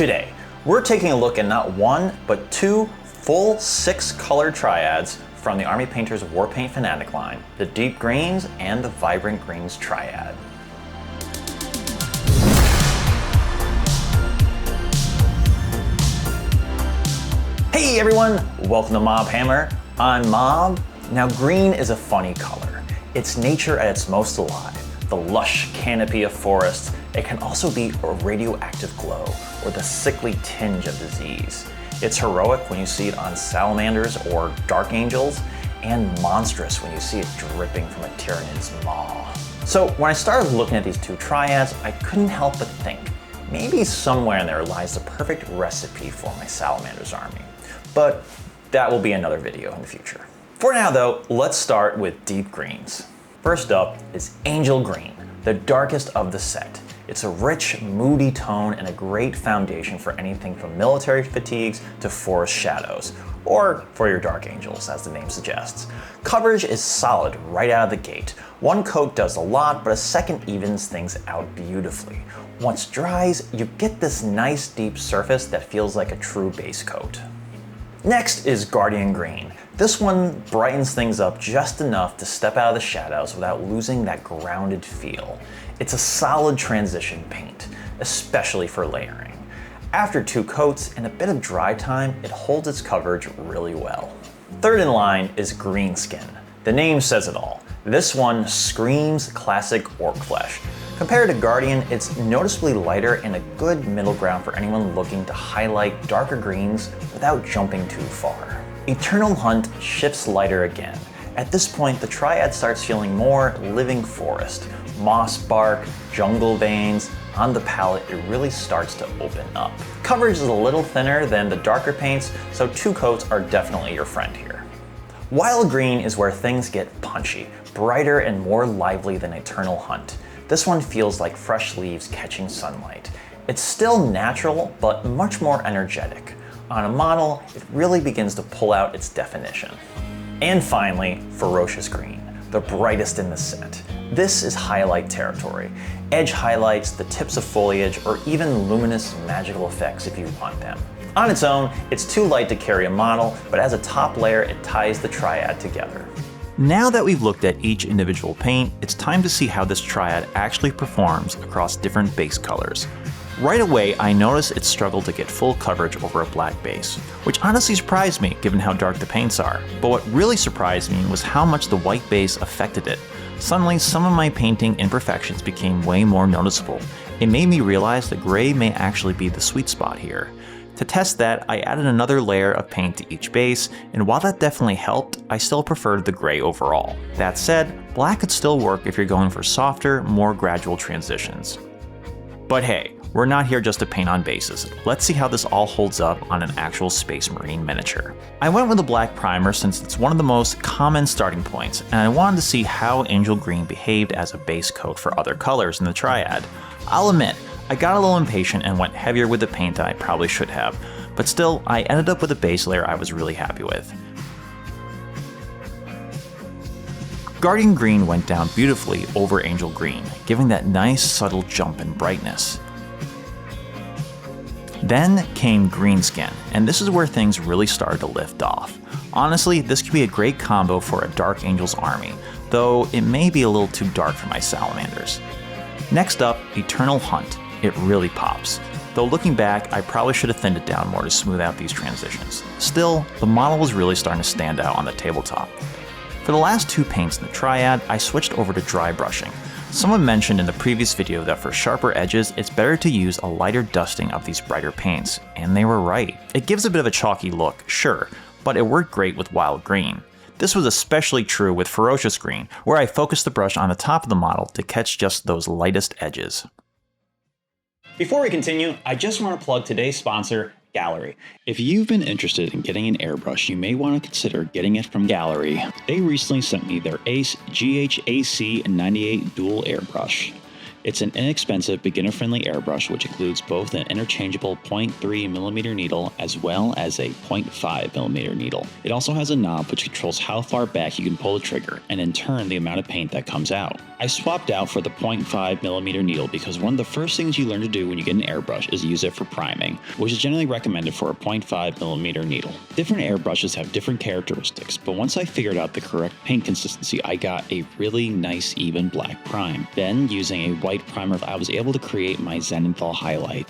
Today, we're taking a look at not one, but two full 6 color triads from the Army Painter's Warpaint Fanatic line, the deep greens and the vibrant greens triad. Hey everyone, welcome to Mob Hammer. I'm Mob. Now green is a funny color. It's nature at its most alive. The lush canopy of forests. It can also be a radioactive glow or the sickly tinge of disease. It's heroic when you see it on salamanders or dark angels, and monstrous when you see it dripping from a tyrannid's maw. So when I started looking at these two triads, I couldn't help but think, maybe somewhere in there lies the perfect recipe for my salamander's army. But that will be another video in the future. For now though, let's start with deep greens. First up is Angel Green, the darkest of the set. It's a rich, moody tone and a great foundation for anything from military fatigues to forest shadows, or for your dark angels, as the name suggests. Coverage is solid right out of the gate. One coat does a lot, but a second evens things out beautifully. Once dries, you get this nice deep surface that feels like a true base coat. Next is Guardian Green. This one brightens things up just enough to step out of the shadows without losing that grounded feel. It's a solid transition paint, especially for layering. After 2 coats and a bit of dry time, it holds its coverage really well. Third in line is Greenskin. The name says it all. This one screams classic orc flesh. Compared to Guardian, it's noticeably lighter and a good middle ground for anyone looking to highlight darker greens without jumping too far. Eternal Hunt shifts lighter again. At this point, the triad starts feeling more living forest. Moss bark, jungle veins. On the palette, it really starts to open up. Coverage is a little thinner than the darker paints, so 2 coats are definitely your friend here. Wild Green is where things get punchy, brighter and more lively than Eternal Hunt. This one feels like fresh leaves catching sunlight. It's still natural, but much more energetic. On a model, it really begins to pull out its definition. And finally, Ferocious Green, the brightest in the set. This is highlight territory. Edge highlights, the tips of foliage, or even luminous magical effects if you want them. On its own, it's too light to carry a model, but as a top layer, it ties the triad together. Now that we've looked at each individual paint, it's time to see how this triad actually performs across different base colors. Right away, I noticed it struggled to get full coverage over a black base, which honestly surprised me given how dark the paints are. But what really surprised me was how much the white base affected it. Suddenly, some of my painting imperfections became way more noticeable. It made me realize that gray may actually be the sweet spot here. To test that, I added another layer of paint to each base, and while that definitely helped, I still preferred the gray overall. That said, black could still work if you're going for softer, more gradual transitions. But hey, we're not here just to paint on bases. Let's see how this all holds up on an actual Space Marine miniature. I went with a black primer since it's one of the most common starting points, and I wanted to see how Angel Green behaved as a base coat for other colors in the triad. I'll admit, I got a little impatient and went heavier with the paint than I probably should have, but still, I ended up with a base layer I was really happy with. Guardian Green went down beautifully over Angel Green, giving that nice subtle jump in brightness. Then came Greenskin, and this is where things really started to lift off. Honestly, this could be a great combo for a Dark Angel's army, though it may be a little too dark for my salamanders. Next up, Eternal Hunt. It really pops. Though looking back, I probably should have thinned it down more to smooth out these transitions. Still, the model was really starting to stand out on the tabletop. For the last 2 paints in the triad, I switched over to dry brushing. Someone mentioned in the previous video that for sharper edges, it's better to use a lighter dusting of these brighter paints, and they were right. It gives a bit of a chalky look, sure, but it worked great with Wild Green. This was especially true with Ferocious Green, where I focused the brush on the top of the model to catch just those lightest edges. Before we continue, I just want to plug today's sponsor, Gallery. If you've been interested in getting an airbrush, you may want to consider getting it from Gallery. They recently sent me their Ace GHAC 98 dual airbrush. It's an inexpensive, beginner-friendly airbrush which includes both an interchangeable 0.3mm needle as well as a 0.5mm needle. It also has a knob which controls how far back you can pull the trigger, and in turn the amount of paint that comes out. I swapped out for the 0.5mm needle because one of the first things you learn to do when you get an airbrush is use it for priming, which is generally recommended for a 0.5mm needle. Different airbrushes have different characteristics, but once I figured out the correct paint consistency, I got a really nice even black prime. Then, using a white primer, I was able to create my Zenithal highlight.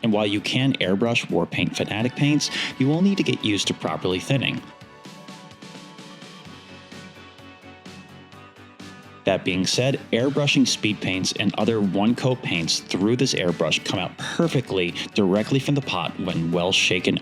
And while you can airbrush Warpaint Fanatic paints, you will need to get used to properly thinning. That being said, airbrushing speed paints and other one-coat paints through this airbrush come out perfectly directly from the pot when well shaken.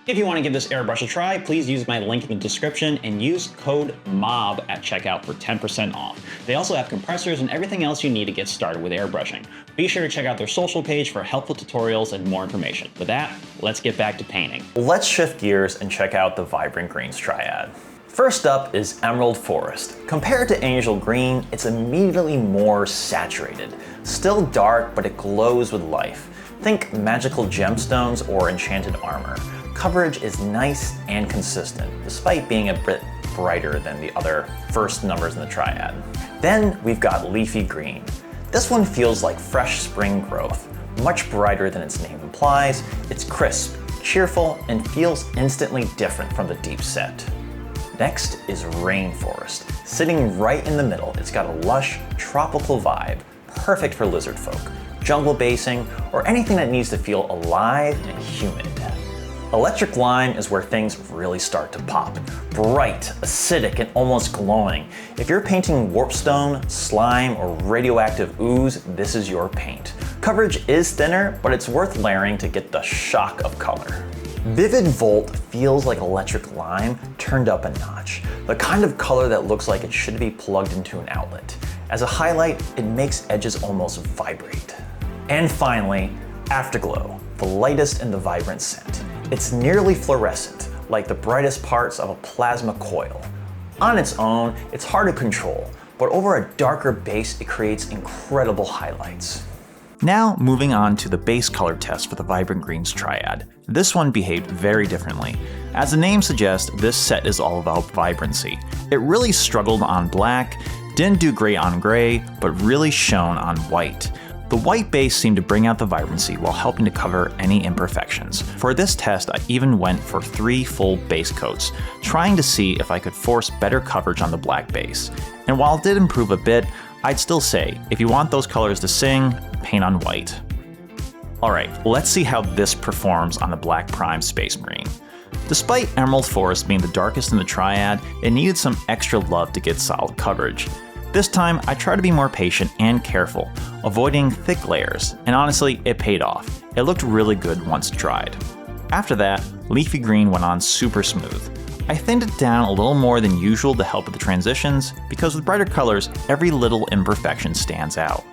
If you want to give this airbrush a try, please use my link in the description and use code MOB at checkout for 10% off. They also have compressors and everything else you need to get started with airbrushing. Be sure to check out their social page for helpful tutorials and more information. With that, let's get back to painting. Let's shift gears and check out the Vibrant Greens triad. First up is Emerald Forest. Compared to Angel Green, it's immediately more saturated. Still dark, but it glows with life. Think magical gemstones or enchanted armor. Coverage is nice and consistent, despite being a bit brighter than the other first numbers in the triad. Then we've got Leafy Green. This one feels like fresh spring growth. Much brighter than its name implies, it's crisp, cheerful, and feels instantly different from the deep set. Next is Rainforest. Sitting right in the middle, it's got a lush, tropical vibe, perfect for lizard folk, jungle basing, or anything that needs to feel alive and humid. Electric Lime is where things really start to pop. Bright, acidic, and almost glowing. If you're painting warpstone, slime, or radioactive ooze, this is your paint. Coverage is thinner, but it's worth layering to get the shock of color. Vivid Volt feels like Electric Lime turned up a notch. The kind of color that looks like it should be plugged into an outlet. As a highlight, it makes edges almost vibrate. And finally, Afterglow, the lightest and the vibrant scent. It's nearly fluorescent, like the brightest parts of a plasma coil. On its own, it's hard to control, but over a darker base, it creates incredible highlights. Now moving on to the base color test for the Vibrant Greens triad. This one behaved very differently. As the name suggests, this set is all about vibrancy. It really struggled on black, didn't do great on gray, but really shone on white. The white base seemed to bring out the vibrancy while helping to cover any imperfections. For this test, I even went for 3 full base coats, trying to see if I could force better coverage on the black base. And while it did improve a bit, I'd still say, if you want those colors to sing, paint on white. Alright, let's see how this performs on the Black Prime Space Marine. Despite Emerald Forest being the darkest in the triad, it needed some extra love to get solid coverage. This time, I tried to be more patient and careful, avoiding thick layers, and honestly, it paid off. It looked really good once dried. After that, Leafy Green went on super smooth. I thinned it down a little more than usual to help with the transitions, because with brighter colors, every little imperfection stands out.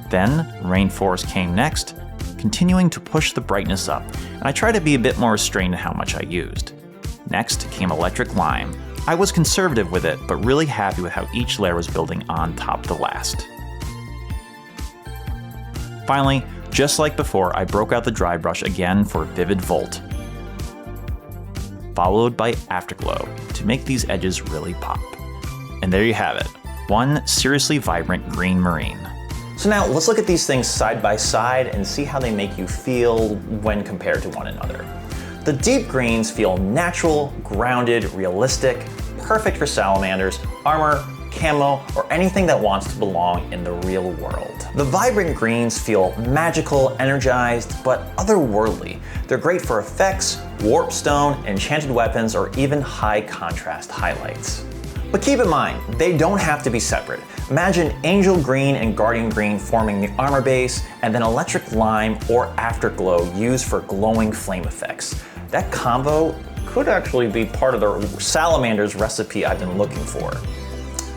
Then, Rainforest came next, continuing to push the brightness up, and I tried to be a bit more restrained in how much I used. Next came Electric Lime. I was conservative with it, but really happy with how each layer was building on top of the last. Finally, just like before, I broke out the dry brush again for Vivid Volt, followed by Afterglow to make these edges really pop. And there you have it, one seriously vibrant green marine. So now let's look at these things side by side and see how they make you feel when compared to one another. The deep greens feel natural, grounded, realistic, perfect for salamanders, armor, camo, or anything that wants to belong in the real world. The vibrant greens feel magical, energized, but otherworldly. They're great for effects, warpstone, enchanted weapons, or even high contrast highlights. But keep in mind, they don't have to be separate. Imagine Angel Green and Guardian Green forming the armor base, and then Electric Lime or Afterglow used for glowing flame effects. That combo could actually be part of the Salamander's recipe I've been looking for.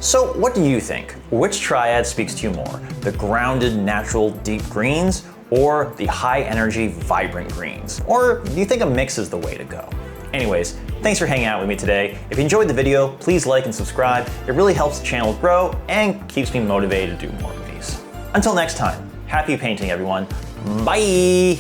So what do you think? Which triad speaks to you more? The grounded, natural, deep greens, or the high energy, vibrant greens? Or do you think a mix is the way to go? Anyways, thanks for hanging out with me today. If you enjoyed the video, please like and subscribe. It really helps the channel grow and keeps me motivated to do more of these. Until next time, happy painting everyone. Bye!